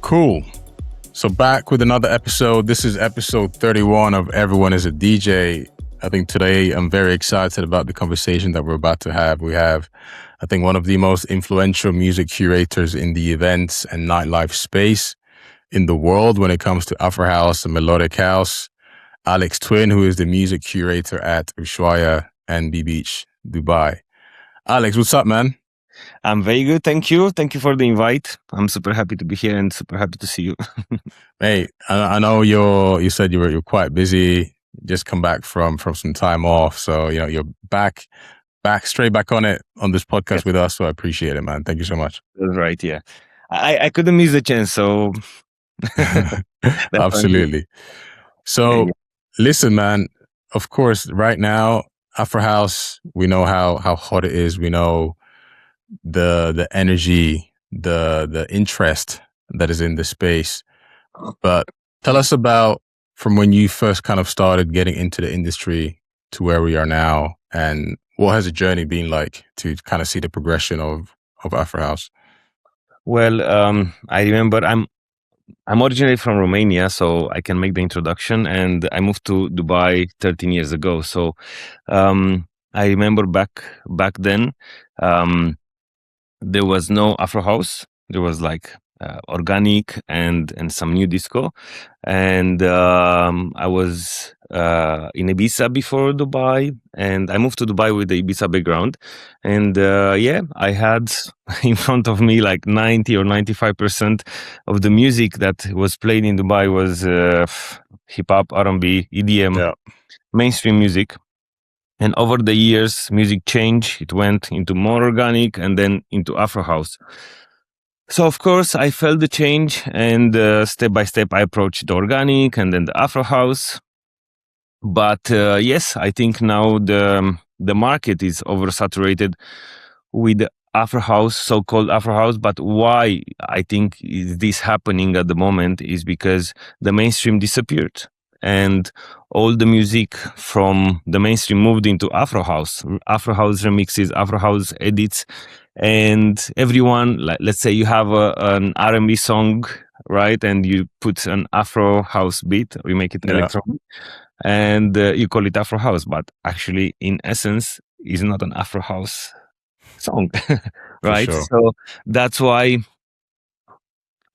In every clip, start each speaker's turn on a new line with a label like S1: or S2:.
S1: Cool. So back with another episode. This is episode 31 of Everyone is a DJ. I think today I'm very excited about the conversation that we're about to have. We have, I think, one of the most influential music curators in the events and nightlife space in the world when it comes to Afro House and Melodic House. Alex Twin, who is the music curator at Ushuaia and B Beach, Dubai. Alex, what's up, man?
S2: I'm very good, thank you. Thank you for the invite. I'm super happy to be here and super happy to see you.
S1: Hey, I know you said you're quite busy. Just come back from some time off, so you're back straight back on it on this podcast with us. So I appreciate it, man. Thank you so much.
S2: That's right. Yeah, I couldn't miss the chance. So
S1: Absolutely. So listen, man. Of course, right now, Afro House, we know how hot it is. We know the energy, the interest that is in the space. But tell us about from when you first kind of started getting into the industry to where we are now, and what has the journey been like to kind of see the progression of Afro House?
S2: Well, I remember I'm originally from Romania, so I can make the introduction. And I moved to Dubai 13 years ago. So I remember back then, there was no Afro House. There was like organic and some new disco. And I was in Ibiza before Dubai, and I moved to Dubai with the Ibiza background. And I had in front of me like 90 or 95% of the music that was played in Dubai was hip hop, R&B, EDM, mainstream music. And over the years, music changed. It went into more organic and then into Afro House. So, of course, I felt the change, and step by step, I approached the organic and then the Afro House. But yes, I think now the market is oversaturated with the Afro House, so-called Afro House. But why I think is this happening at the moment is because the mainstream disappeared. And all the music from the mainstream moved into Afro House remixes, Afro House edits, and everyone, like, let's say you have an R&B song, right? And you put an Afro House beat, or you make it electronic, and you call it Afro House, but actually, in essence, is not an Afro House song, right?
S1: Sure.
S2: So that's why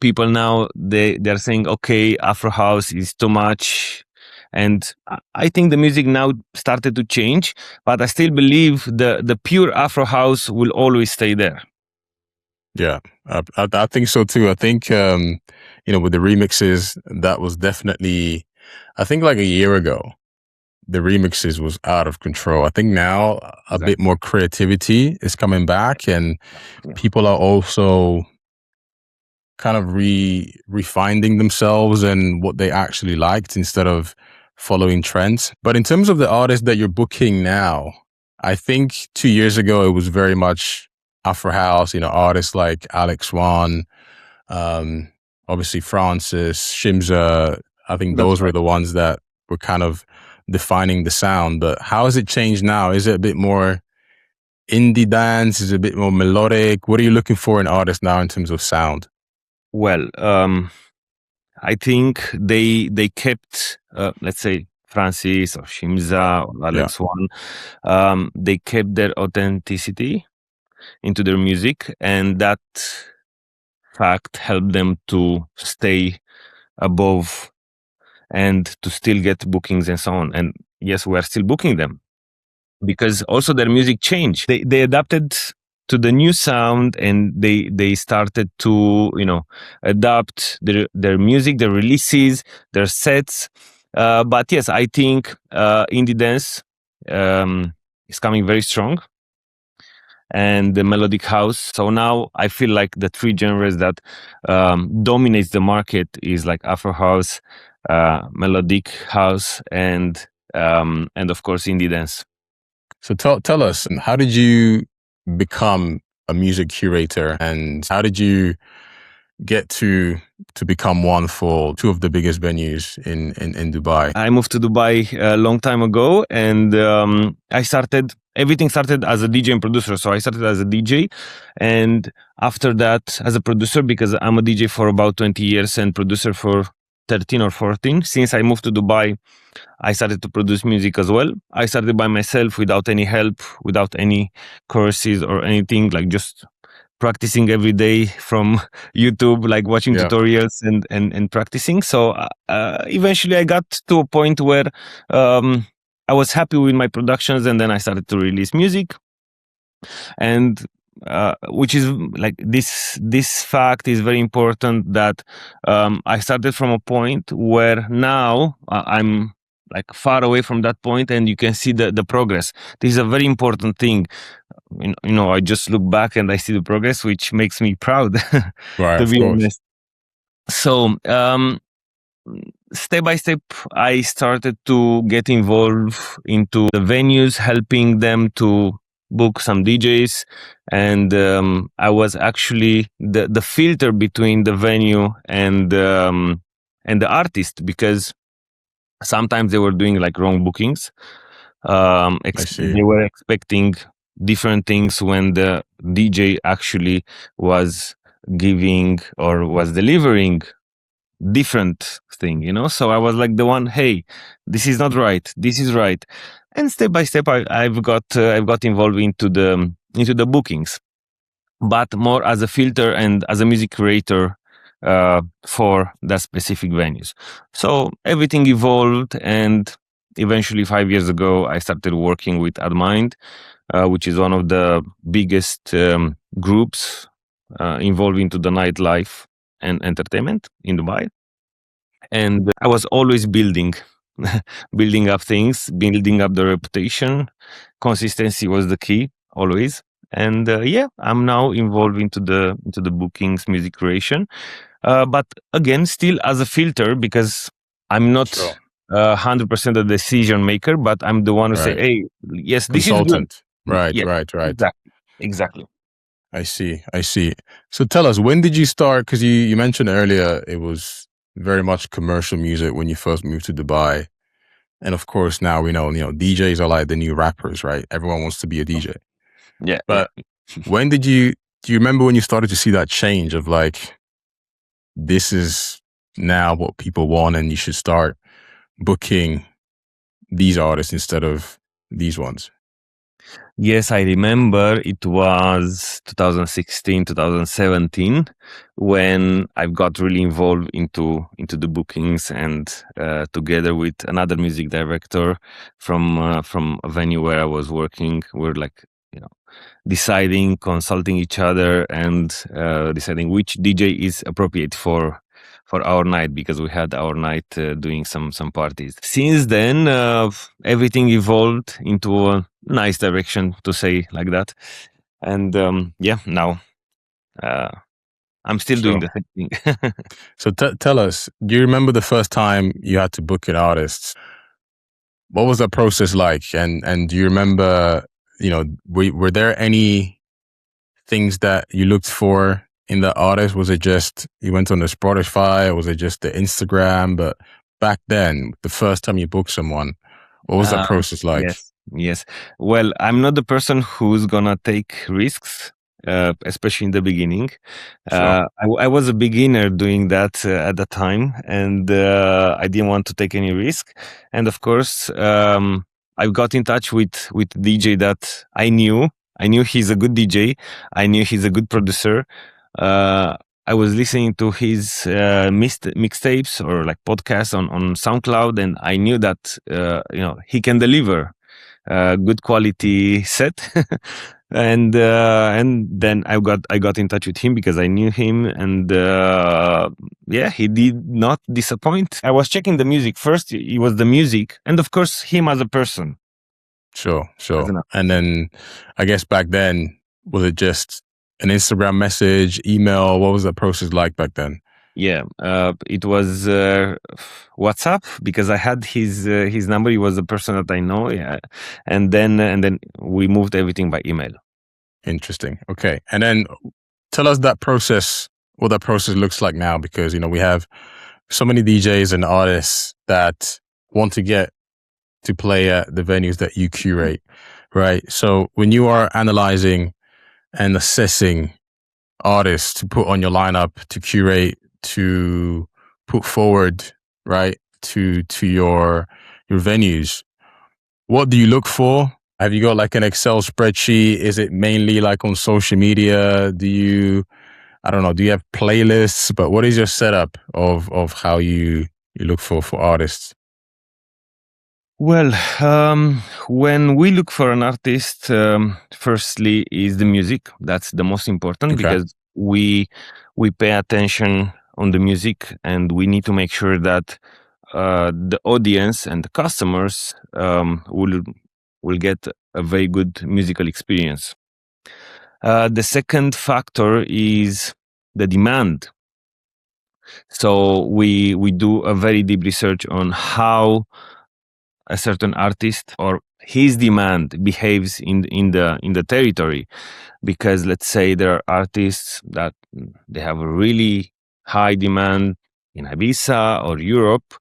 S2: people now they're saying, okay, Afro House is too much. And I think the music now started to change, but I still believe the pure Afro House will always stay there.
S1: Yeah, I think so too. I think with the remixes, that was definitely, I think like a year ago, the remixes was out of control. I think now a bit more creativity is coming back, and people are also kind of refining themselves and what they actually liked instead of following trends. But in terms of the artists that you're booking now, I think 2 years ago it was very much Afro House, artists like Alex One, obviously Francis, Shimza. I think those were the ones that were kind of defining the sound. But how has it changed now? Is it a bit more indie dance? Is it a bit more melodic? What are you looking for in artists now in terms of sound?
S2: Well, I think they kept, let's say, Francis or Shimza or Alex One. They kept their authenticity into their music, and that fact helped them to stay above and to still get bookings and so on. And yes, we are still booking them because also their music changed. They adapted to the new sound, and they started to adapt their music, their releases, their sets. But yes, I think indie dance is coming very strong, and the melodic house. So now I feel like the three genres that dominates the market is like Afro House, melodic house, and of course indie dance.
S1: So tell us, how did you become a music curator, and how did you get to become one for two of the biggest venues in Dubai?
S2: I moved to Dubai a long time ago, and everything started as a DJ and producer. So I started as a DJ, and after that as a producer, because I'm a DJ for about 20 years and producer for 13 or 14. Since I moved to Dubai, I started to produce music as well. I started by myself without any help, without any courses or anything, like just practicing every day from YouTube, like watching tutorials and practicing. So eventually I got to a point where I was happy with my productions, and then I started to release music. And which is like this fact is very important, that I started from a point where now I'm like far away from that point, and you can see the progress. This is a very important thing. I just look back and I see the progress, which makes me proud,
S1: Right,
S2: to
S1: of
S2: be
S1: course.
S2: honest. So step by step, I started to get involved into the venues, helping them to book some DJs, and I was actually the filter between the venue and the artist, because sometimes they were doing like wrong bookings. They were expecting different things when the DJ actually was giving or was delivering different thing. So I was like the one, hey, this is not right, this is right. And step by step, I've got involved into the bookings, but more as a filter and as a music curator for the specific venues. So everything evolved, and eventually 5 years ago, I started working with AdMind, which is one of the biggest groups involved into the nightlife and entertainment in Dubai. And I was always building up things, building up the reputation. Consistency was the key always. And I'm now involved into the bookings, music creation, but again, still as a filter, because I'm not 100% a decision maker, but I'm the one who say, hey, yes, this is good.
S1: Right.
S2: Exactly.
S1: I see. So tell us, when did you start? Because you mentioned earlier it was very much commercial music when you first moved to Dubai. And of course, now we know, DJs are like the new rappers, right? Everyone wants to be a DJ.
S2: Yeah.
S1: But when do you remember when you started to see that change of like, this is now what people want and you should start booking these artists instead of these ones?
S2: Yes, I remember it was 2016, 2017 when I got really involved into the bookings, and together with another music director from a venue where I was working, we're like, deciding, consulting each other, and deciding which DJ is appropriate for our night, because we had our night doing some parties. Since then, everything evolved into a nice direction, to say like that. And now I'm still doing the same thing.
S1: So tell us, do you remember the first time you had to book an artist? What was that process like? And do you remember, were there any things that you looked for in the artist? Was it just you went on the Spotify, or was it just the Instagram? But back then, the first time you booked someone, what was that process like?
S2: Yes. Well, I'm not the person who's gonna take risks, especially in the beginning. I was a beginner doing that at the time, and I didn't want to take any risk. And of course, I got in touch with DJ that I knew. I knew he's a good DJ. I knew he's a good producer. I was listening to his mixtapes or like podcasts on SoundCloud, and I knew that he can deliver good quality set. And then I got in touch with him because I knew him, and he did not disappoint. I was checking the music first. It was the music, and of course him as a person.
S1: Sure. And then I guess back then, was it just an Instagram message, email? What was the process like back then?
S2: Yeah, it was WhatsApp, because I had his number. He was a person that I know. Yeah, and then we moved everything by email.
S1: Interesting. Okay, and then tell us that process what that process looks like now, because we have so many DJs and artists that want to get to play at the venues that you curate, right? So when you are analyzing and assessing artists to put on your lineup, to curate, to put forward, right, to your venues, what do you look for? Have you got like an Excel spreadsheet? Is it mainly like on social media? I don't know, do you have playlists? But what is your setup of how you look for artists?
S2: Well, when we look for an artist, firstly is the music. That's the most important,
S1: Okay.
S2: because we pay attention on the music, and we need to make sure that the audience and the customers will get a very good musical experience. The second factor is the demand. So we do a very deep research on how a certain artist or his demand behaves in the territory, because let's say there are artists that they have a really high demand in Ibiza or Europe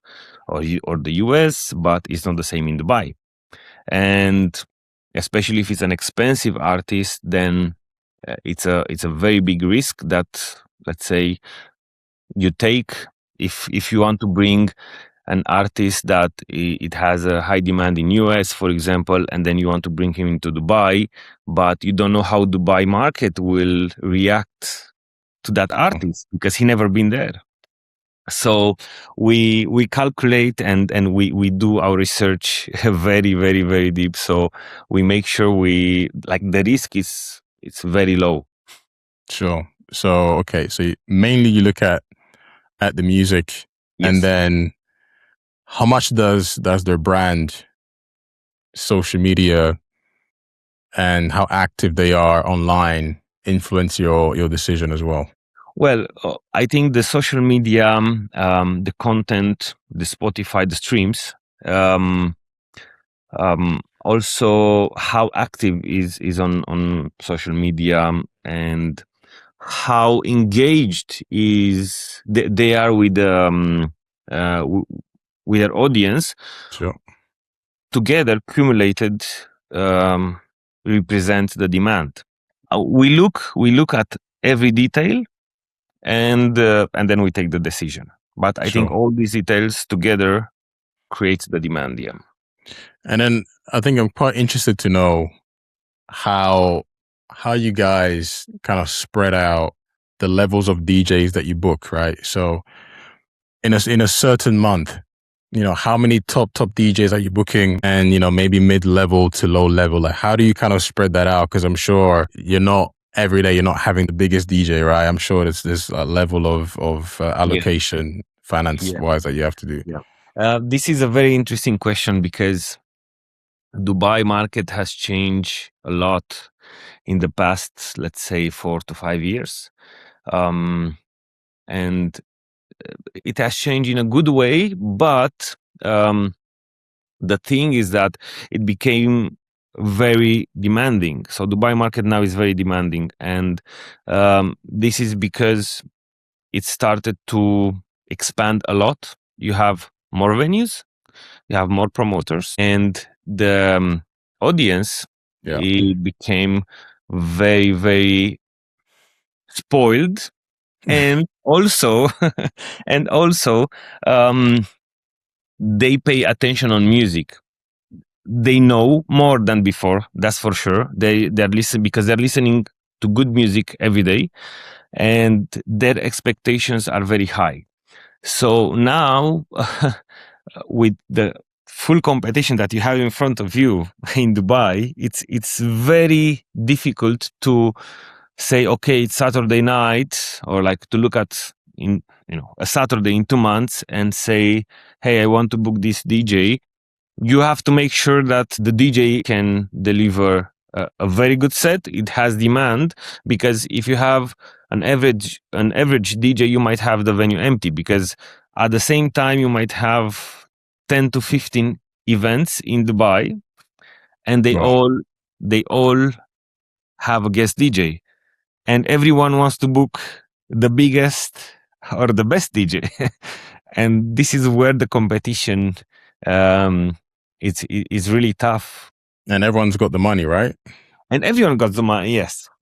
S2: or the US, but it's not the same in Dubai. And especially if it's an expensive artist, then it's a very big risk that, let's say, you take if you want to bring an artist that it has a high demand in US, for example, and then you want to bring him into Dubai, but you don't know how Dubai market will react to that artist because he never been there. So we calculate and we do our research very, very, very deep. So we make sure the risk is it's very low.
S1: Sure. So okay, so mainly you look at the music,
S2: Yes.
S1: and then how much does their brand, social media, and how active they are online influence your decision as well?
S2: Well, I think the social media, the content, the Spotify, the streams, also how active is on social media, and how engaged is they are with their audience.
S1: Sure.
S2: Together, cumulated, represents the demand. We look at every detail, and then we take the decision. But I think
S1: Sure.
S2: all these details together creates the demand. Yeah.
S1: And then I think I'm quite interested to know how you guys kind of spread out the levels of DJs that you book, right? So in a certain month, how many top DJs are you booking, and maybe mid-level to low level? Like, how do you kind of spread that out? Because I'm sure every day you're not having the biggest DJ, right? I'm sure there's a level of allocation finance wise that you have to do.
S2: Yeah. This is a very interesting question, because Dubai market has changed a lot in the past, let's say 4 to 5 years. And it has changed in a good way, but the thing is that it became very demanding. So Dubai market now is very demanding, and this is because it started to expand a lot. You have more venues, you have more promoters, and the audience it became very, very spoiled, and also they pay attention on music. They know more than before, that's for sure. They're listening because they're listening to good music every day, and their expectations are very high. So now with the full competition that you have in front of you in Dubai, it's very difficult to say, okay, it's Saturday night, or like to look at a Saturday in 2 months and say, hey, I want to book this DJ. You have to make sure that the DJ can deliver a very good set. It has demand, because if you have an average DJ, you might have the venue empty, because at the same time you might have 10 to 15 events in Dubai, and they all have a guest DJ, and everyone wants to book the biggest or the best DJ. And this is where the competition um, it's really tough.
S1: And everyone's got the money, right?
S2: And everyone got the money.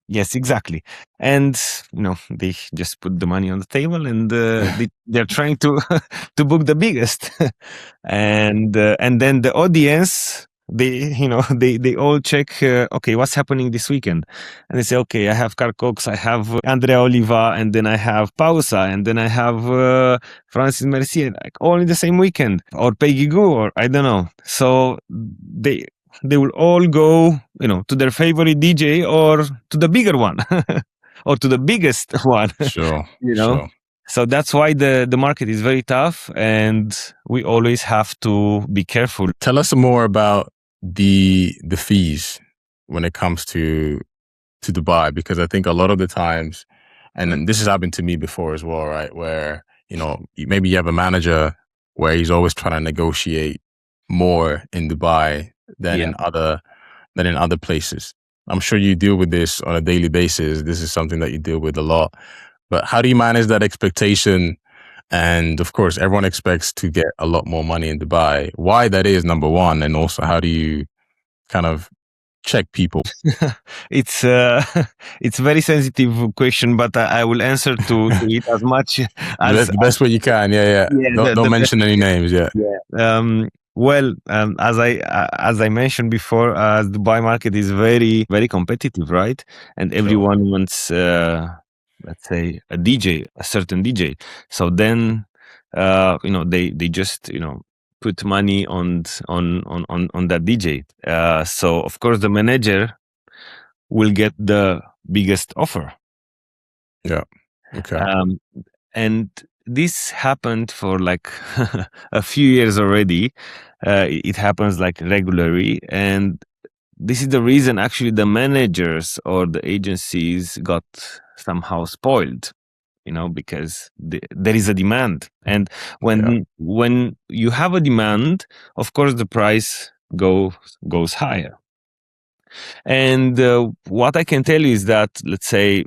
S2: Yes, exactly. And they just put the money on the table, and they're trying to to book the biggest. And then the audience, they all check, okay, what's happening this weekend, and they say, okay, I have Carl Cox, I have Andrea Oliva, and then I have Pausa, and then I have Francis Mercier, like all in the same weekend, or Peggy Gou, or I don't know. So they will all go, to their favorite DJ or to the bigger one or to the biggest one.
S1: Sure, sure.
S2: So that's why the market is very tough, and we always have to be careful.
S1: Tell us more about the fees when it comes to Dubai, because I think a lot of the times, and this has happened to me before as well, right? Where, maybe you have a manager where he's always trying to negotiate more in Dubai than in other places. I'm sure you deal with this on a daily basis. This is something that you deal with a lot. But how do you manage that expectation? And of course, everyone expects to get a lot more money in Dubai. Why that is, number one, and also how do you kind of check people?
S2: It's it's a very sensitive question, but I will answer to it as much as
S1: the best way you can. Yeah. Don't mention any names. Yeah.
S2: Well, as I mentioned before, Dubai market is very, very competitive, right? And everyone wants, let's say, a certain DJ. So then, they just put money on that DJ. So of course the manager will get the biggest offer.
S1: Yeah. Okay.
S2: And this happened for like a few years already. It happens like regularly, and this is the reason actually the managers or the agencies got somehow spoiled, because there is a demand, and when you have a demand, of course the price goes higher. And what I can tell you is that, let's say,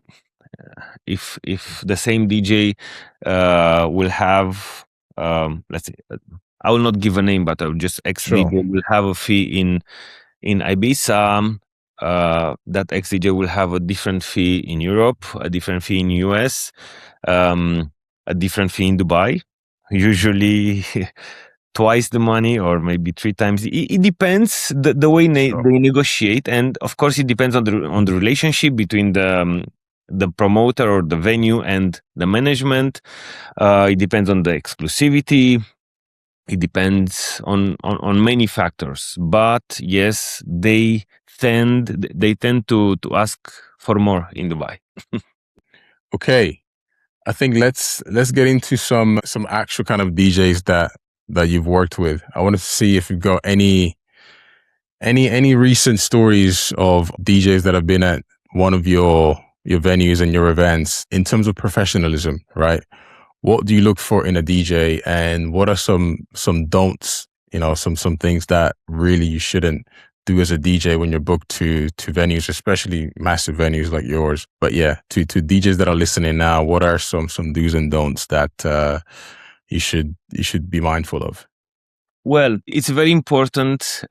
S2: if the same DJ will have, let's say, I will not give a name, but I will just DJ will have a fee in Ibiza. That ex DJ will have a different fee in Europe, a different fee in US, a different fee in Dubai. Usually twice the money, or maybe 3 times. It depends the way they negotiate, and of course it depends on the relationship between the promoter or the venue and the management. It depends on the exclusivity. It depends on many factors. But yes, they tend to ask for more in Dubai.
S1: Okay, I think let's get into some actual kind of DJs that you've worked with. I wanted to see if you've got any recent stories of DJs that have been at one of your venues and your events in terms of professionalism, right? What do you look for in a DJ, and what are some don'ts, some things that really you shouldn't do as a DJ when you're booked to venues, especially massive venues like yours? But yeah, to DJs that are listening now, what are some do's and don'ts that you should be mindful of?
S2: Well, it's very important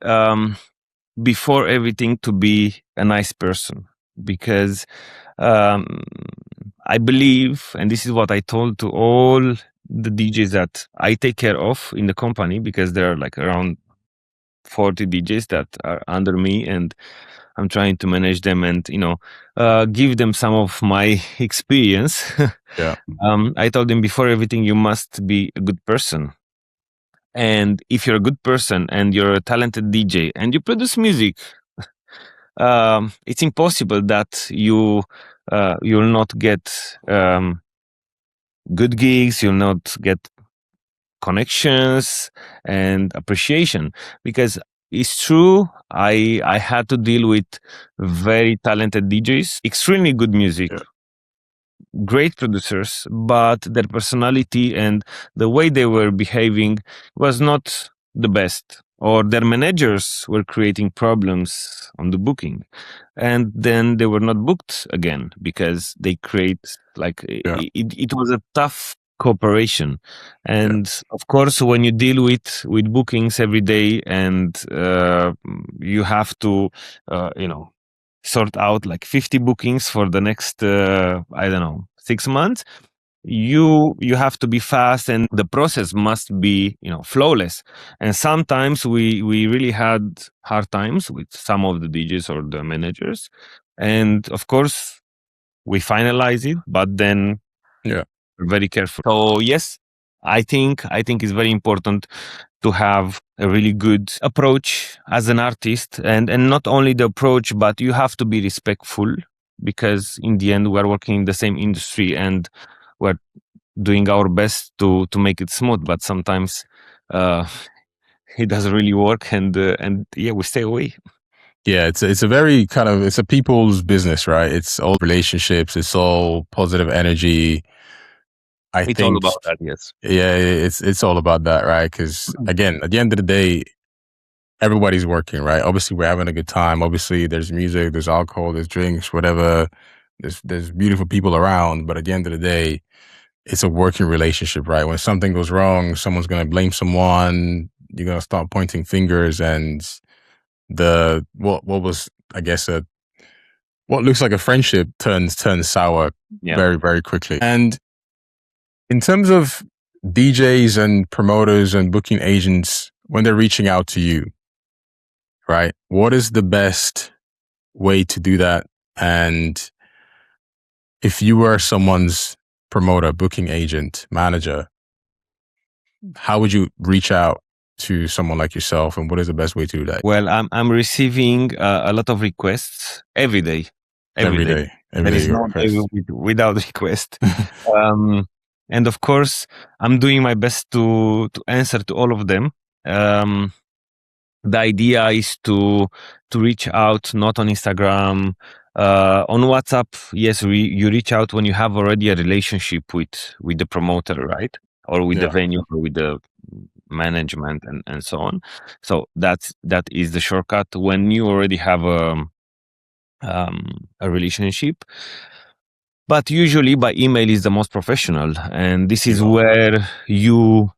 S2: before everything to be a nice person, because I believe, and this is what I told to all the DJs that I take care of in the company, because there are like around 40 DJs that are under me, and I'm trying to manage them and give them some of my experience.
S1: Yeah.
S2: I told them, before everything, you must be a good person. And if you're a good person and you're a talented DJ and you produce music, it's impossible that you'll not get good gigs, you'll not get connections and appreciation. Because it's true, I had to deal with very talented DJs, extremely good music, great producers, but their personality and the way they were behaving was not the best. or their managers were creating problems on the booking, and then they were not booked again because they create like it was a tough cooperation. And of course, when you deal with bookings every day, and you have to sort out like 50 bookings for the next I don't know, 6 months, you have to be fast, and the process must be flawless. And sometimes we really had hard times with some of the DJs or the managers, and of course we finalize it, but then we're very careful. So yes, I think it's very important to have a really good approach as an artist, and not only the approach, but you have to be respectful, because in the end we're working in the same industry and we're doing our best to make it smooth, but sometimes it doesn't really work, and we stay away.
S1: Yeah, it's a very kind of, it's a people's business, right? It's all relationships, it's all positive energy.
S2: It's all about that, yes.
S1: Yeah, it's all about that, right? Because again, at the end of the day, everybody's working, right? Obviously, we're having a good time. Obviously, there's music, there's alcohol, there's drinks, whatever. There's beautiful people around, but at the end of the day, it's a working relationship, right? When something goes wrong, someone's gonna blame someone. You're gonna start pointing fingers, and what was, I guess, what looks like a friendship turns sour very, very quickly. And in terms of DJs and promoters and booking agents, when they're reaching out to you, right, what is the best way to do that? And if you were someone's promoter, booking agent, manager, how would you reach out to someone like yourself, and what is the best way to do that?
S2: Well, I'm receiving a lot of requests every day.
S1: Every day.
S2: There is no day without request. And of course, I'm doing my best to answer to all of them. The idea is to reach out not on Instagram, on WhatsApp. Yes, you reach out when you have already a relationship with the promoter, right? Or with the venue, or with the management, and so on. So that is the shortcut when you already have a relationship. But usually by email is the most professional, and this is where you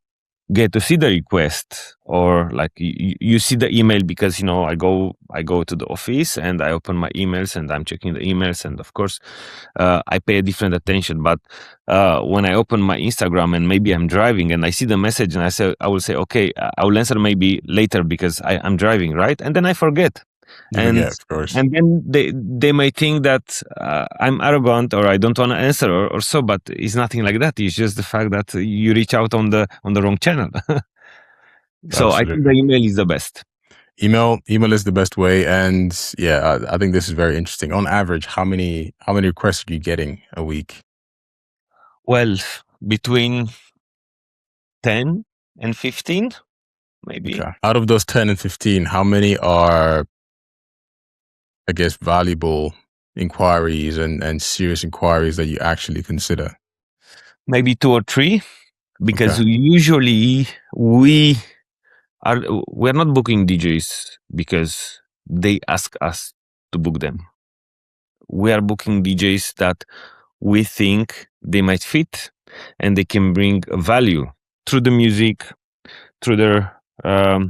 S2: get to see the request, or like you see the email, because I go to the office and I open my emails and I'm checking the emails, and of course I pay a different attention. But when I open my Instagram and maybe I'm driving and I see the message, and I will say, okay, I will answer maybe later because I'm driving, right? And then I forget.
S1: Of course.
S2: And then they may think that I'm arrogant, or I don't want to answer, or so, but it's nothing like that. It's just the fact that you reach out on the wrong channel. So absolutely. I think the email is the best.
S1: Email is the best way. And I think this is very interesting. On average, how many requests are you getting a week?
S2: Well, between 10 and 15, maybe.
S1: Okay. Out of those 10 and 15, how many are, I guess, valuable inquiries and serious inquiries that you actually consider?
S2: Maybe 2 or 3, because usually we're not booking DJs because they ask us to book them. We are booking DJs that we think they might fit and they can bring value through the music, through their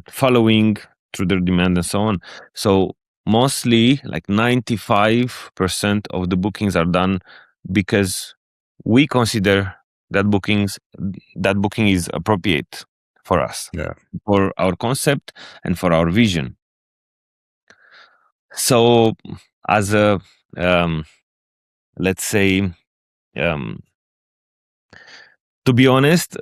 S2: following, through their demand, and so on. So mostly like 95% of the bookings are done because we consider that booking is appropriate for us, for our concept and for our vision. So as a let's say, to be honest,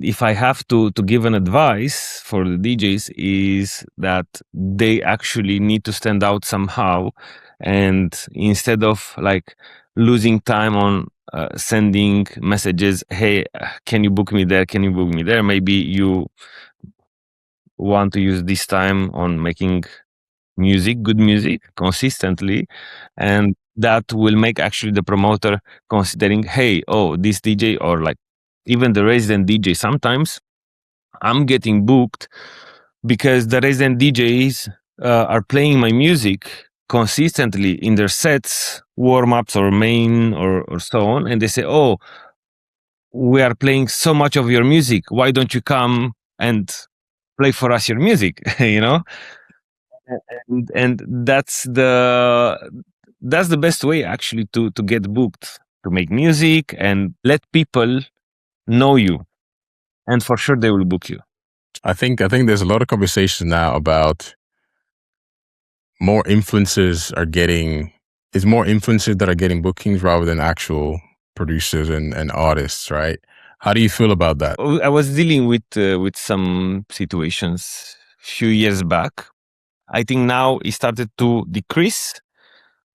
S2: if I have to give an advice for the DJs, is that they actually need to stand out somehow, and instead of like losing time on sending messages, hey, can you book me there? Can you book me there? Maybe you want to use this time on making music, good music, consistently, and that will make actually the promoter considering, hey, this DJ, or like even the resident DJ, sometimes I'm getting booked because the resident DJs are playing my music consistently in their sets, warm-ups or main or so on, and they say, "Oh, we are playing so much of your music. Why don't you come and play for us your music?" you know, and that's the best way actually to get booked, to make music and let people know you, and for sure they will book you.
S1: I think there's a lot of conversation now about more influencers that are getting bookings rather than actual producers and artists, right? How do you feel about that?
S2: I was dealing with some situations few years back. I think now it started to decrease,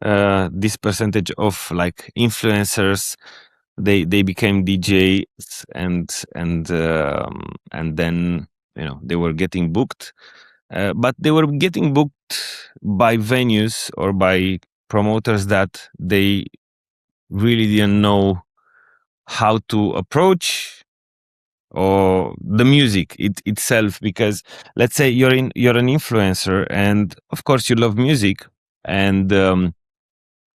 S2: this percentage of like influencers. They became DJs, and then they were getting booked, but they were getting booked by venues or by promoters that they really didn't know how to approach or the music itself. Because let's say you're an influencer, and of course you love music, and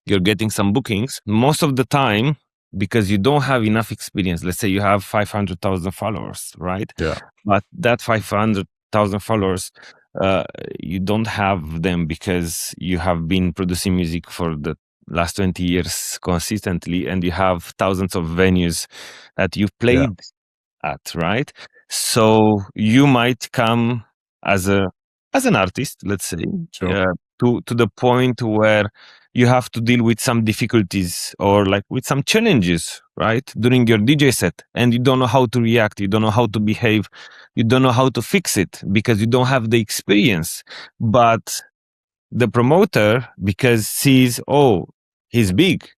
S2: you're getting some bookings most of the time because you don't have enough experience. Let's say you have 500,000 followers, right?
S1: Yeah.
S2: But that 500,000 followers, you don't have them because you have been producing music for the last 20 years consistently, and you have thousands of venues that you've
S1: Yeah.
S2: played at, right? So you might come as an artist, let's say,
S1: Sure.
S2: to the point where you have to deal with some difficulties or like with some challenges, right, during your DJ set, and you don't know how to react, you don't know how to behave, you don't know how to fix it because you don't have the experience. But the promoter, because sees, oh, he's big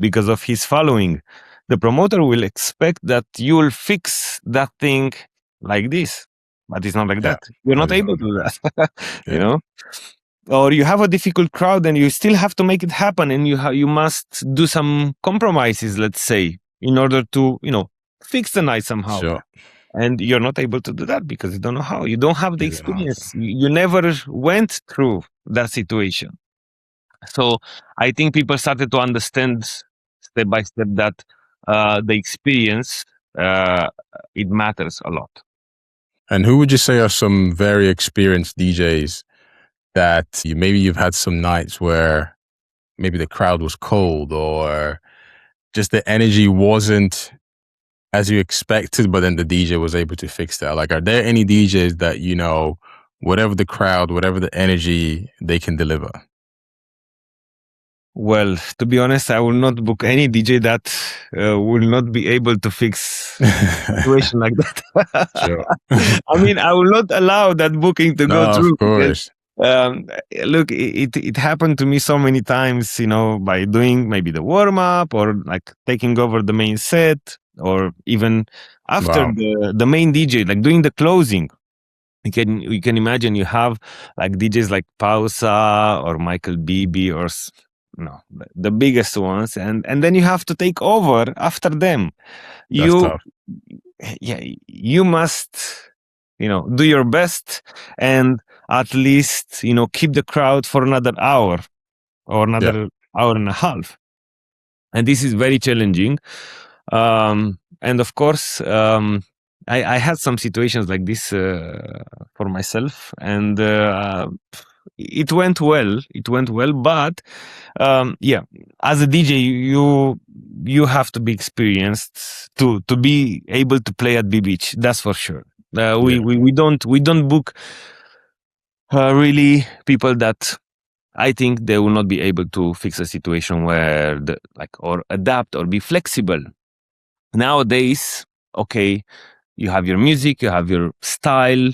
S2: because of his following, the promoter will expect that you will fix that thing like this, but it's not like
S1: Yeah.
S2: that. You're
S1: But
S2: not
S1: it's
S2: able
S1: not
S2: to do
S1: like
S2: that.
S1: that.
S2: you
S1: Yeah.
S2: know or you have a difficult crowd and you still have to make it happen, and you must do some compromises, let's say, in order to fix the night somehow.
S1: Sure.
S2: And you're not able to do that because you don't know how. You don't have the
S1: You don't know.
S2: experience. You never went through that situation. So I think people started to understand step by step that the experience, uh, it matters a lot.
S1: And who would you say are some very experienced DJs that you've had some nights where maybe the crowd was cold or just the energy wasn't as you expected, but then the DJ was able to fix that? Like, are there any DJs that, whatever the crowd, whatever the energy, they can deliver?
S2: Well, to be honest, I will not book any DJ that will not be able to fix situation like that.
S1: Sure.
S2: I mean, I will not allow that booking to go
S1: No, of
S2: through because
S1: course.
S2: look, it happened to me so many times, by doing maybe the warm up or like taking over the main set, or even after
S1: Wow.
S2: the main DJ, like doing the closing. You can imagine you have like DJs like Pausa or Michael Bibi or no, the biggest ones, and then you have to take over after them.
S1: That's
S2: You
S1: tough.
S2: yeah, you must do your best, and at least keep the crowd for another hour or
S1: Yeah.
S2: another hour and a half, and this is very challenging. And of course, I had some situations like this for myself, and it went well. It went well, but yeah, as a DJ, you have to be experienced to be able to play at B Beach. That's for sure. We,
S1: Yeah.
S2: we don't book really people that I think they will not be able to fix a situation where or adapt or be flexible. Nowadays, okay, you have your music, you have your style,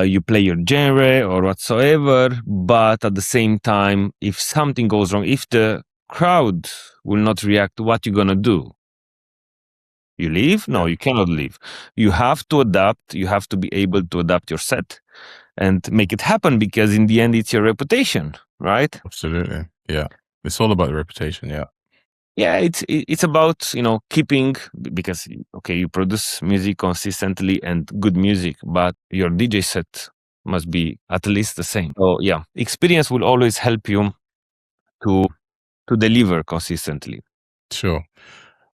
S2: you play your genre or whatsoever, but at the same time, if something goes wrong, if the crowd will not react, what you gonna do? You leave? No,
S1: Yeah.
S2: you cannot leave. You have to adapt. You have to be able to adapt your set and make it happen, because in the end, it's your reputation, right?
S1: Absolutely. Yeah. It's all about the reputation. Yeah.
S2: Yeah, it's about keeping, because okay, you produce music consistently and good music, but your DJ set must be at least the same. So yeah, experience will always help you to deliver consistently.
S1: Sure.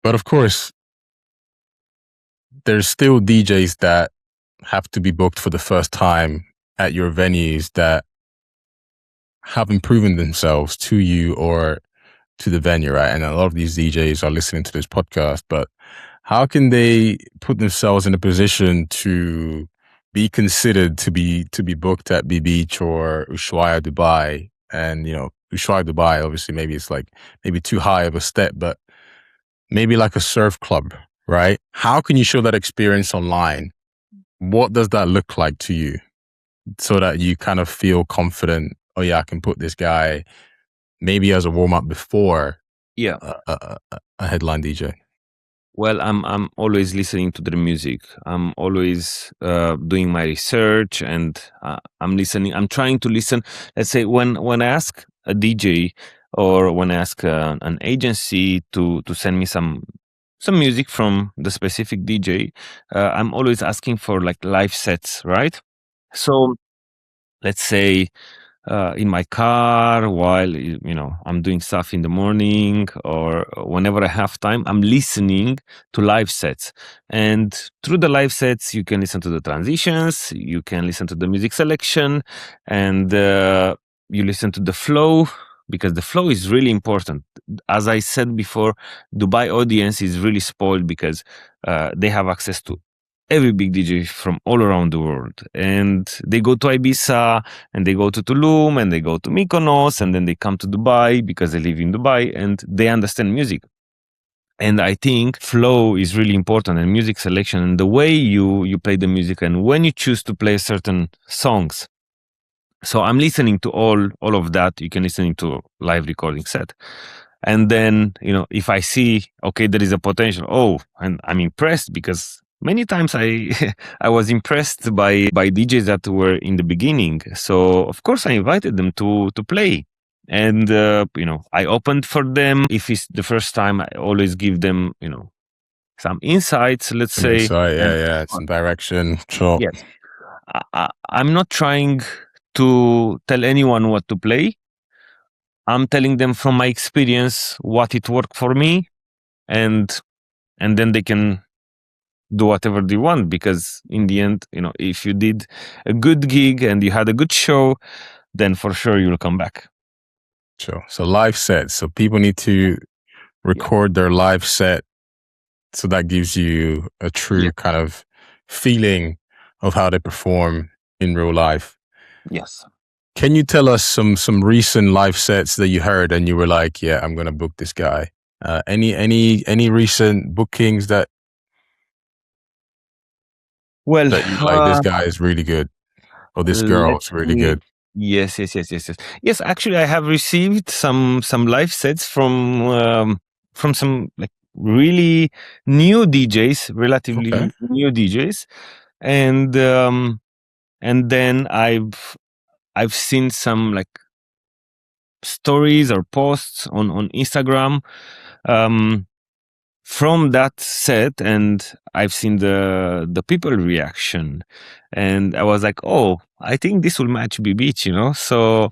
S1: But of course, there's still DJs that have to be booked for the first time at your venues that haven't proven themselves to you or to the venue, right? And a lot of these DJs are listening to this podcast, but how can they put themselves in a position to be considered to be booked at B Beach or Ushuaia, Dubai? And Ushuaia, Dubai, obviously, maybe too high of a step, but maybe like a surf club, right? How can you show that experience online? What does that look like to you so that you kind of feel confident? Oh yeah, I can put this guy maybe as a warm up before a headline DJ.
S2: Well, I'm always listening to their music. I'm always doing my research, and I'm listening. I'm trying to listen. Let's say when I ask a DJ or when I ask an agency to send me some music from the specific DJ, I'm always asking for like live sets, right? So let's say in my car while I'm doing stuff in the morning or whenever I have time, I'm listening to live sets. And through the live sets, you can listen to the transitions, you can listen to the music selection, and you listen to the flow, because the flow is really important. As I said before, Dubai audience is really spoiled because they have access to every big DJ from all around the world. And they go to Ibiza, and they go to Tulum, and they go to Mykonos, and then they come to Dubai because they live in Dubai and they understand music. And I think flow is really important, and music selection, and the way you play the music, and when you choose to play certain songs. So I'm listening to all of that. You can listen to a live recording set. And then, if I see, okay, there is a potential, and I'm impressed, because many times I was impressed by DJs that were in the beginning. So of course I invited them to play. And, I opened for them. If it's the first time, I always give them, some insights, let's
S1: Some
S2: say.
S1: insight, some direction. Sure.
S2: Yes. I'm not trying to tell anyone what to play. I'm telling them from my experience what it worked for me, and then they can do whatever they want, because in the end, if you did a good gig and you had a good show, then for sure you'll come back.
S1: Sure. So live sets. So people need to record their live set, so that gives you a true kind of feeling of how they perform in real life.
S2: Yes.
S1: Can you tell us some recent live sets that you heard and you were like, yeah, I'm gonna book this guy? Any recent bookings that you like, this guy is really good, or this girl is really good?
S2: Yes. Yes, actually, I have received some live sets from some like really new DJs, relatively new DJs, and then I've seen some like stories or posts on Instagram from that set, and I've seen the people reaction, and I was like, oh, I think this will match B Beach, So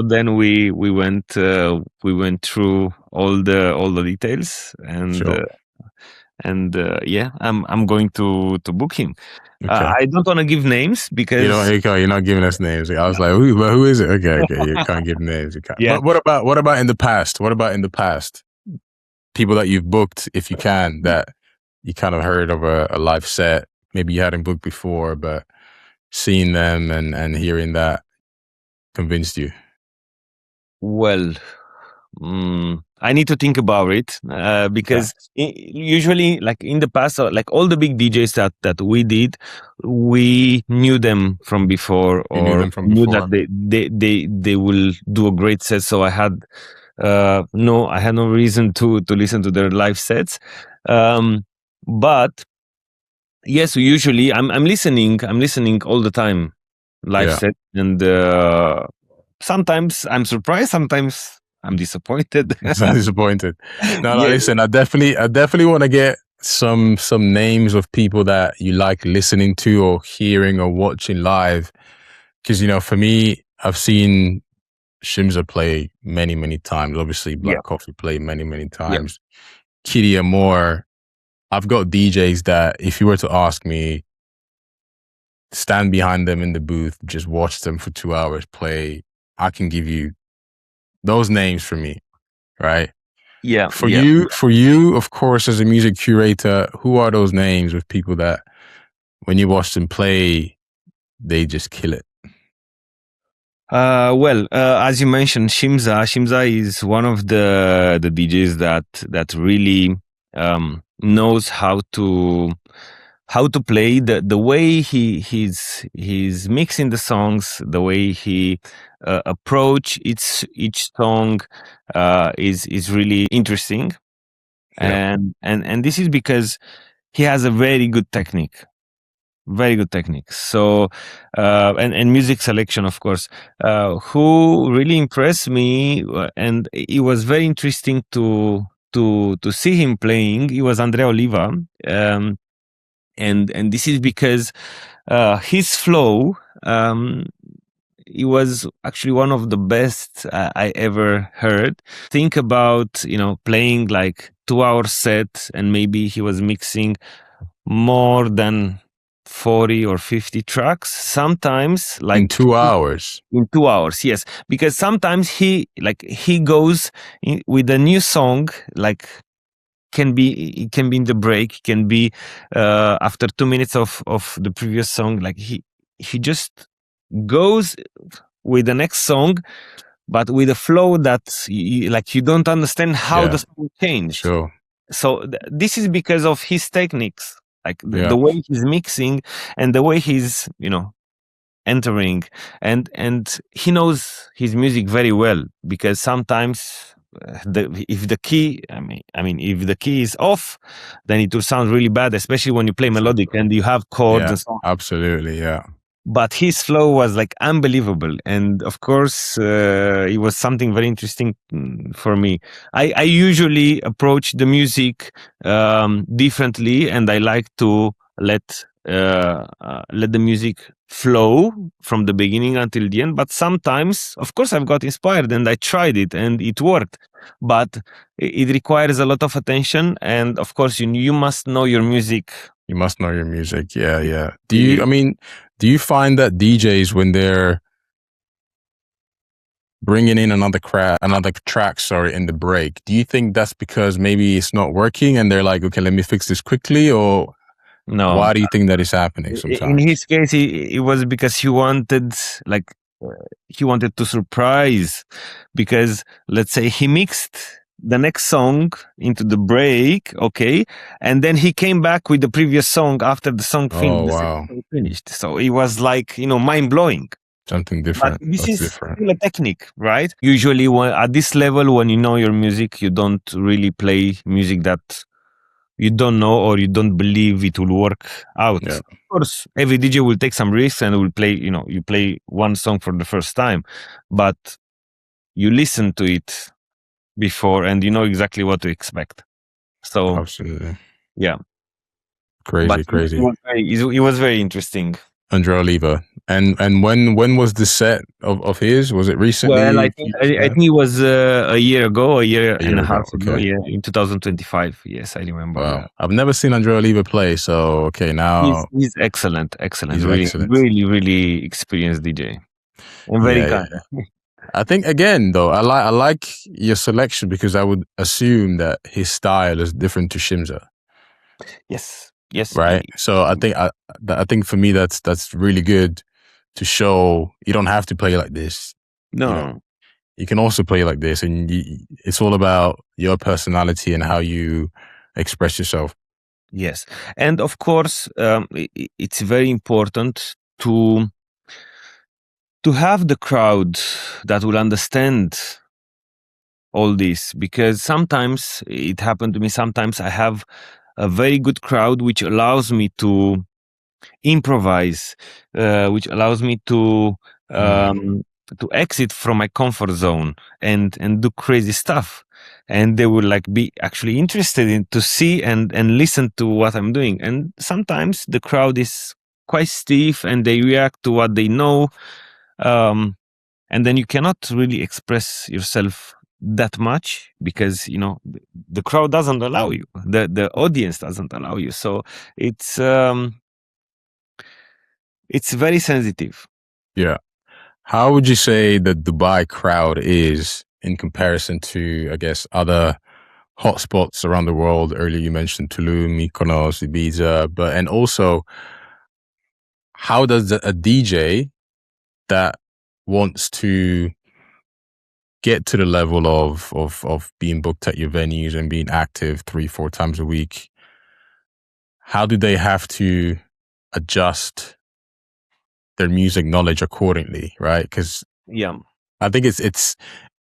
S2: then we went through all the details, and I'm going to book him. I don't want to give names because
S1: you're not giving us names. I was like, who is it? Okay, you can't give names. You can't.
S2: Yeah.
S1: But what about in the past? People that you've booked, if you can, that you kind of heard of a live set, maybe you hadn't booked before, but seeing them and hearing that convinced you?
S2: Well, I need to think about it, because usually, like in the past, like all the big DJs that we did, we knew them from before, or knew that they will do a great set. So I had no reason to listen to their live sets. But yes, usually I'm listening all the time, live set, and sometimes I'm surprised, sometimes I'm disappointed.
S1: No, listen, I definitely want to get some names of people that you like listening to or hearing or watching live, Because, for me, I've seen Shimza play many, many times. Obviously,
S2: Yeah,
S1: Black Coffee played many, many
S2: yeah.
S1: times. Kitty Amore. I've got DJs that if you were to ask me, stand behind them in the booth, just watch them for 2 hours play, I can give you those names for me, right?
S2: Yeah,
S1: For
S2: yeah.
S1: you, for you, of course, as a music curator, who are those names of people that when you watch them play, they just kill it?
S2: Well, as you mentioned, Shimza is one of the DJs that really knows how to play. The way he's mixing the songs, the way he approach each song is really interesting,
S1: Yeah.
S2: and this is because he has a very good technique. So, and music selection, of course. Who really impressed me, and it was very interesting to see him playing. He was Andrea Oliva, and this is because his flow. It was actually one of the best I ever heard. Think about playing like 2 hour set, and maybe he was mixing more than 40 or 50 tracks sometimes,
S1: In
S2: like
S1: 2 hours.
S2: in 2 hours. Yes, because sometimes he goes with a new song, like it can be in the break, it can be after 2 minutes of the previous song, like he just goes with the next song, but with a flow that like you don't understand how the
S1: Yeah,
S2: song changed.
S1: sure.
S2: So this is because of his techniques, like
S1: Yeah.
S2: the way he's mixing and the way he's entering, and he knows his music very well, because sometimes if the key if the key is off, then it will sound really bad, especially when you play melodic and you have chords
S1: Yeah,
S2: and so on.
S1: absolutely. Yeah.
S2: But his flow was like unbelievable, and of course it was something very interesting for me. I usually approach the music differently, and I like to let the music flow from the beginning until the end. But sometimes, of course, I've got inspired and I tried it and it worked, but it requires a lot of attention, and of course you must know your music.
S1: You must know your music. Yeah, yeah.
S2: Really.
S1: Do you find that DJs, when they're bringing in another track, sorry, in the break, do you think that's because maybe it's not working and they're like, okay, let me fix this quickly? Or
S2: No,
S1: why do you think that is happening
S2: in
S1: sometimes?
S2: his case, it was because like he wanted to surprise, because let's say he mixed the next song into the break, okay, and then he came back with the previous song after the song
S1: Oh,
S2: the second
S1: wow.
S2: song finished. So it was like mind blowing.
S1: Something
S2: But
S1: different.
S2: this
S1: That's
S2: is
S1: different.
S2: still a technique, right? Usually, at this level, when you know your music, you don't really play music that you don't know or you don't believe it will work out.
S1: Yeah,
S2: Of course, every DJ will take some risks and will play, you play one song for the first time, but you listen to it before and you know exactly what to expect. So,
S1: absolutely.
S2: yeah, but
S1: Crazy,
S2: it
S1: crazy.
S2: it was very interesting.
S1: Andrea Oliva. And when was the set of his? Was it
S2: Well,
S1: recently? A few years
S2: I
S1: back?
S2: think it was a year ago, a year
S1: A
S2: and
S1: year
S2: a
S1: ago.
S2: half ago.
S1: Okay.
S2: Yeah, in 2025. Yes, I remember
S1: Wow.
S2: that.
S1: I've never seen Andrea Oliva play, so okay, now
S2: He's excellent, excellent.
S1: he's
S2: Really,
S1: excellent.
S2: really, really experienced DJ and very
S1: Yeah,
S2: kind.
S1: yeah. I think again though, I like your selection because I would assume that his style is different to Shimza,
S2: Yes, yes.
S1: right? So I think for me that's really good to show you don't have to play like this. You know,
S2: No,
S1: you can also play like this, and it's all about your personality and how you express yourself.
S2: yes, and of course, it's very important to have the crowd that will understand all this, because sometimes it happened to me. Sometimes I have a very good crowd which allows me to improvise, which allows me
S1: Mm.
S2: to exit from my comfort zone and do crazy stuff, and they will like be actually interested in to see and listen to what I'm doing. And sometimes the crowd is quite stiff and they react to what they know, and then you cannot really express yourself that much because the crowd doesn't allow you, the audience doesn't allow you, so it's very sensitive.
S1: Yeah. How would you say the Dubai crowd is in comparison to, I guess, other hotspots around the world? Earlier you mentioned Tulum, Mykonos, Ibiza, and also how does a DJ that wants to get to the level of being booked at your venues and being active 3-4 times a week, how do they have to adjust their music knowledge accordingly, right? Because
S2: Yeah,
S1: I think it's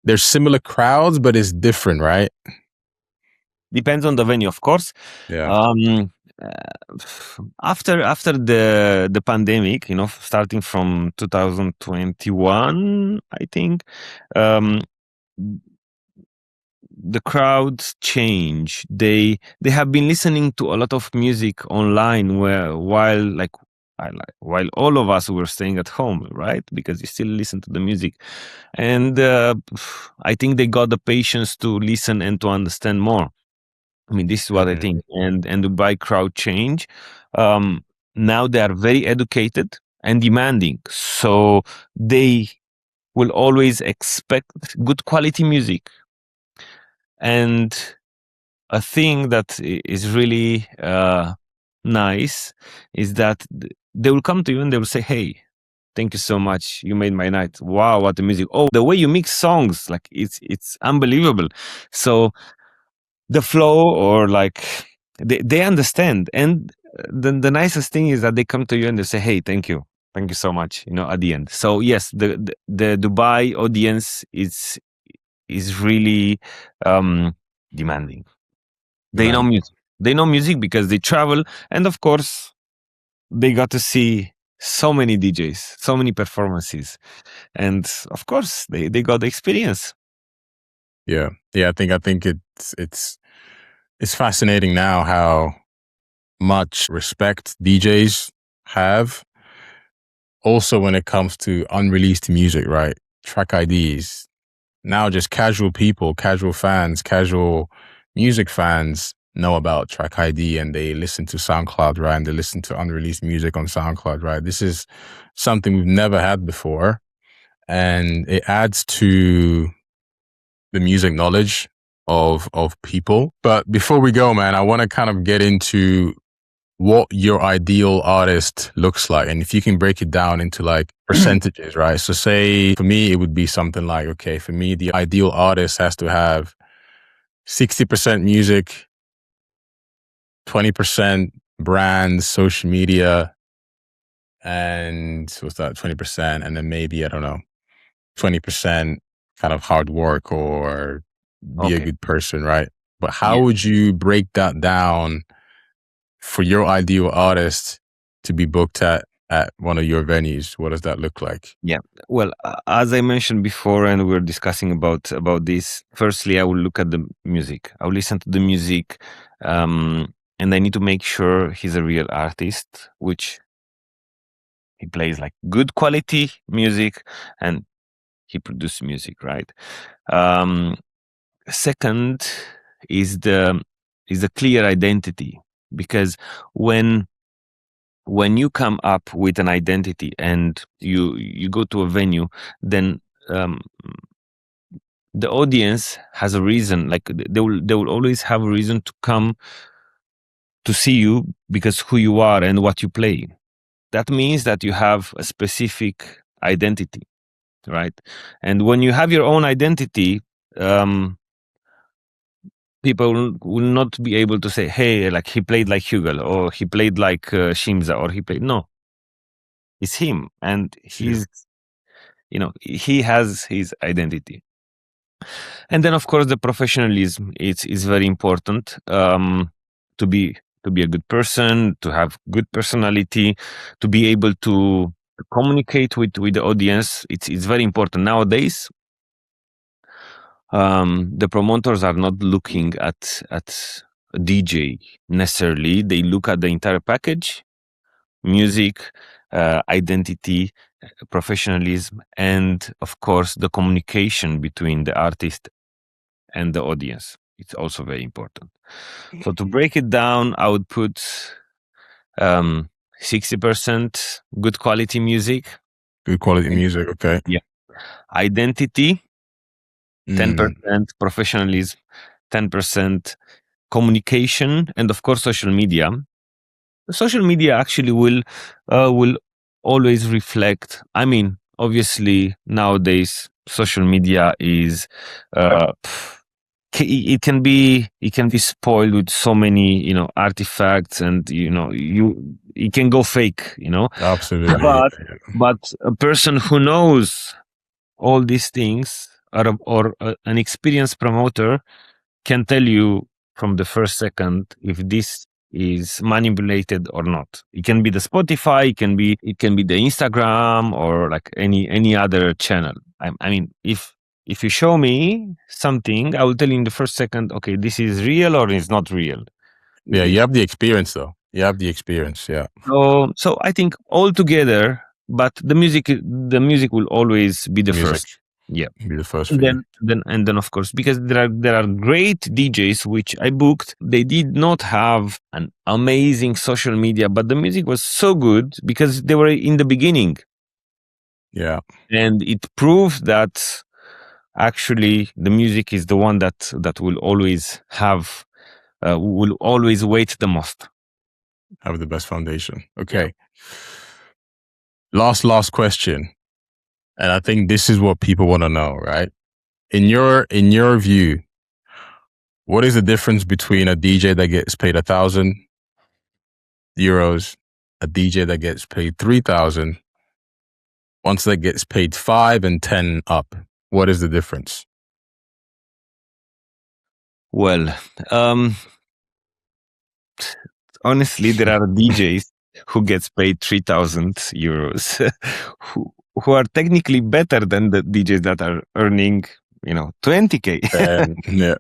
S1: there's similar crowds, but it's different, right?
S2: depends on the venue, of course.
S1: Yeah.
S2: After the pandemic, starting from 2021, I think, the crowds change. They have been listening to a lot of music online while all of us were staying at home, right? Because you still listen to the music, and I think they got the patience to listen and to understand more. I mean, this is what I
S1: Mhm.
S2: think. And Dubai crowd change. Now they are very educated and demanding, so they will always expect good quality music. And a thing that is really nice is that they will come to you and they will say, "Hey, thank you so much. You made my night. Wow, what the music! Oh, the way you mix songs, like it's unbelievable." So the flow, or like they understand, and the nicest thing is that they come to you and they say, "Hey, thank you so much." At the end. So yes, the Dubai audience is really demanding. They know
S1: Demanding.
S2: music. They know music because they travel, and of course, they got to see so many DJs, so many performances, and of course, they got the experience.
S1: Yeah. Yeah, I think it's fascinating now how much respect DJs have. Also when it comes to unreleased music, right? Track IDs. Now just casual people, casual fans, casual music fans know about Track ID and they listen to SoundCloud, right? And they listen to unreleased music on SoundCloud, right? This is something we've never had before. And it adds to the music knowledge of people. But before we go, man, I want to kind of get into what your ideal artist looks like. And if you can break it down into like percentages, right? So say for me, it would be something like, okay, for me, the ideal artist has to have 60% music, 20% brands, social media, and what's that, 20%? And then maybe, I don't know, 20% kind of hard work or be a
S2: Okay.
S1: good person, right? But how
S2: Yeah.
S1: would you break that down for your ideal artist to be booked at one of your venues? What does that look like?
S2: Yeah. Well, as I mentioned before, and we were discussing about this. Firstly, I will look at the music. I will listen to the music, and I need to make sure he's a real artist, which he plays like good quality music, and he produces music, right? Um, Second is the clear identity, because when you come up with an identity and you go to a venue, then the audience has a reason. Like they will always have a reason to come to see you because who you are and what you play. That means that you have a specific identity, right? And when you have your own identity, people will not be able to say, "Hey, like he played like Hugel, or he played like Shimza, or he played." No, it's him, and
S1: Yeah.
S2: he has his identity. And then, of course, the professionalism is very important, to be a good person, to have good personality, to be able to communicate with the audience. It's very important nowadays. The promoters are not looking at a DJ necessarily. They look at the entire package: music, identity, professionalism, and of course the communication between the artist and the audience. It's also very important. So to break it down, I would put 60% good quality music.
S1: Good quality music. Okay.
S2: Yeah. Identity, 10%
S1: Mm.
S2: professionalism, 10% communication, and of course social media. Social media actually will always reflect. I mean, obviously nowadays social media is it can be spoiled with so many artifacts, and it can go fake,
S1: Absolutely.
S2: but a person who knows all these things, or an experienced promoter, can tell you from the first second if this is manipulated or not. It can be the Spotify, it can be the Instagram, or like any other channel. I mean, if you show me something, I will tell you in the first second, okay, this is real or it's not real.
S1: Yeah, you have the experience though. You have the experience. Yeah.
S2: So I think all together, but the music will always be the
S1: Music
S2: first. Yeah.
S1: be the first
S2: And
S1: for you.
S2: then of course, because there are great DJs which I booked. They did not have an amazing social media, but the music was so good because they were in the beginning,
S1: Yeah.
S2: and it proved that actually the music is the one that will always wait the most.
S1: Have the best foundation.
S2: Yeah.
S1: Okay. Last question. And I think this is what people want to know, right? In your view, what is the difference between a DJ that gets paid €1,000, a DJ that gets paid 3,000, once that gets paid 5 and 10 up? What is the difference?
S2: Well, honestly, there are DJs who gets paid €3,000 who are technically better than the DJs that are earning 20K.
S1: And yeah.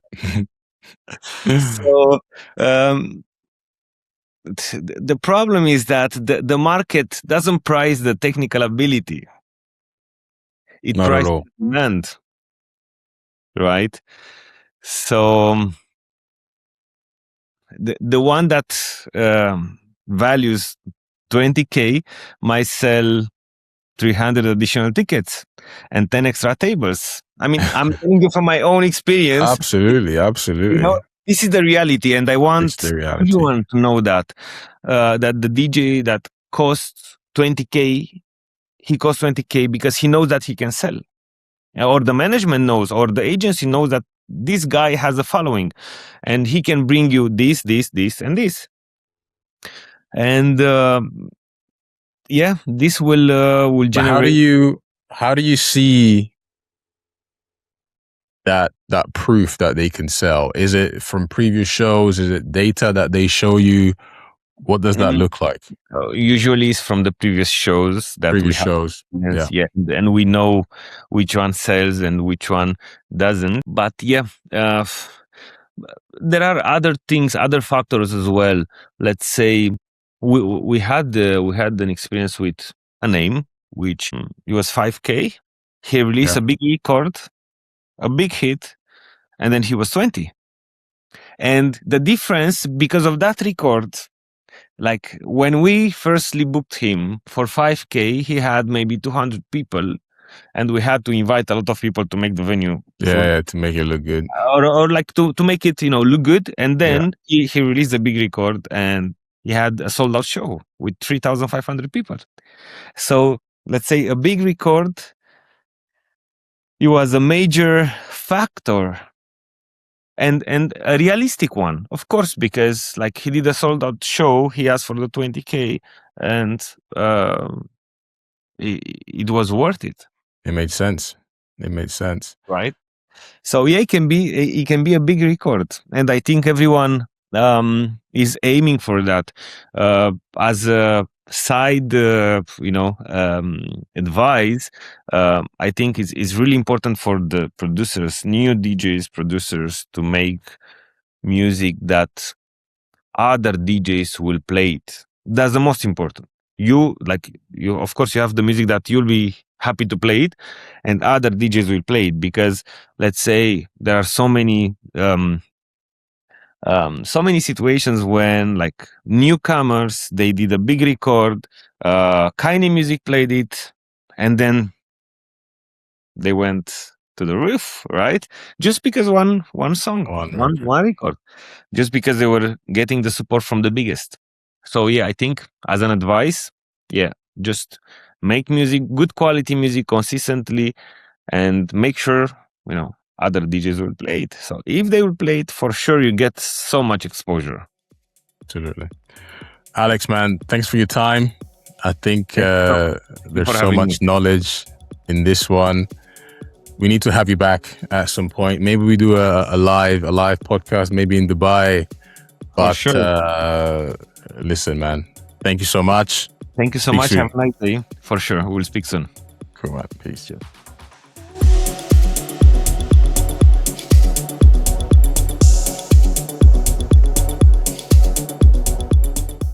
S2: So the problem is that the market doesn't price the technical ability. It
S1: Not at
S2: prices
S1: all.
S2: demand, right? So the one that values 20K might sell 300 additional tickets and 10 extra tables. I mean, I'm telling you from my own experience.
S1: Absolutely.
S2: This is the reality, and I
S1: It's
S2: want
S1: the reality.
S2: everyone to know that the DJ that costs 20K, he costs 20K because he knows that he can sell, or the management knows, or the agency knows that this guy has a following, and he can bring you this, and this, and this will
S1: But
S2: generate.
S1: how do you see that proof that they can sell? Is it from previous shows? Is it data that they show you? What does that look like?
S2: Usually it's from the previous shows that we
S1: Previous
S2: have.
S1: shows.
S2: Yeah, and we know which one sells and which one doesn't. But there are other things, other factors as well. Let's say we had an experience with a name which it was 5K. He released
S1: Yeah.
S2: a big record, a big hit, and then he was 20. And the difference, because of that record, like when we firstly booked him for 5K, he had maybe 200 people, and we had to invite a lot of people to make the venue.
S1: Yeah, to make it look good.
S2: Or like to make it, look good. And then he released a big record, and he had a sold out show with 3,500 people. So let's say a big record, it was a major factor, and a realistic one, of course, because like he did a sold out show, he asked for the 20K, and it was worth it.
S1: It made sense.
S2: Right? So it can be a big record, and I think everyone is aiming for that. As a side, advice, I think it's really important for the producers, new DJs, producers, to make music that other DJs will play it. That's the most important. you of course you have the music that you'll be happy to play it, and other DJs will play it, because let's say there are so many situations when like newcomers, they did a big record, Kanye Music played it, and then they went to the roof, right? Just because one song,
S1: One
S2: one record, just because they were getting the support from the biggest. So yeah, I think as an advice, yeah, just make music, good quality music consistently, and make sure other DJs will play it. So if they will play it, for sure you get so much exposure.
S1: Absolutely. Alex, man, thanks for your time. I think
S2: for
S1: there's so
S2: having
S1: much
S2: me.
S1: knowledge in this one. We need to have you back at some point. Maybe we do a live podcast, maybe in Dubai.
S2: For
S1: But
S2: sure.
S1: listen, man, thank you so much.
S2: Thank you so
S1: Speak
S2: much.
S1: soon.
S2: Have a nice day. For sure. We'll speak soon.
S1: Cool, man. Peace. Yeah.